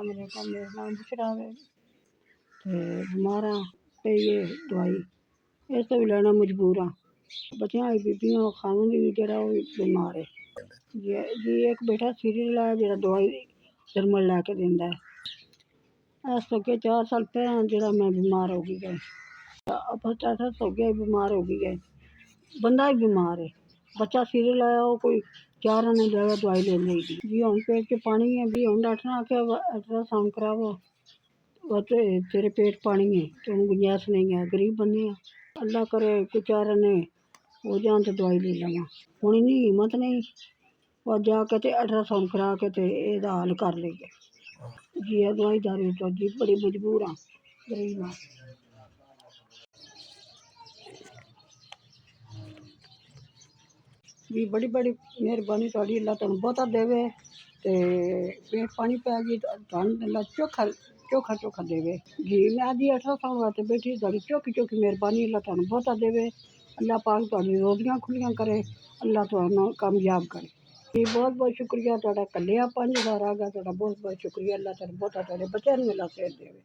मेरे नाम बुशरा है ते बीमार हाँ पे ये दवाई इस तो भी लैना मजबूर हाँ। बच्चियां बीबियां खावन भी जरा बीमार है जी एक बेटा सीरियल है जरा दवाई जरमल लैके दिंदा है इस तो के 4 साल पहले जरा मैं बीमार हो गई अपच हो गया बीमार हो गई बंदा ही बीमार है बच्चा सीरियल आया वो कोई 4 आने जाएगा दवाई ले लेगी जी हम पेट च पानी है भी हम डॉक्टर ने आख्या अल्ट्रासाउंड करावो तेरे पेट पानी है तो गुंजाइश नहीं है गरीब बंदे हैं अल्लाह करे कोई 4 आने हो जान तो दवाई ले लवां हुण इन्नी हिम्मत नहीं और जाके ते अल्ट्रासाउंड करा के ते एदा हल कर लेंगे जी दवाई दारू तो जी बड़ी मजबूर हाँ गरीब हाँ जी बड़ी बड़ी मेहरबानी तुहाडी अल्लाह तुहानू बहुता देवे ते पेट पानी पै गई तुहानू अल्लाह चोखा चोखा चोखा देवे जी मैं जी अल्ट्रासाउंड वास्ते बैठी तुहाडी चौकी चौकी मेहरबानी अल्लाह तुहानू बहुता देवे अल्लाह पाक तुहाडी रोजियां खुलियां करे अल्लाह तुहानू कामयाब करे जी बहुत बहुत शुक्रिया तुहाडा कल्लेआ 5000 आ गया तुहाडा बहुत बहुत शुक्रिया अल्लाह तुहानू बहुता तुहाडे बच्चें नू अल्लाह सेहत देवे।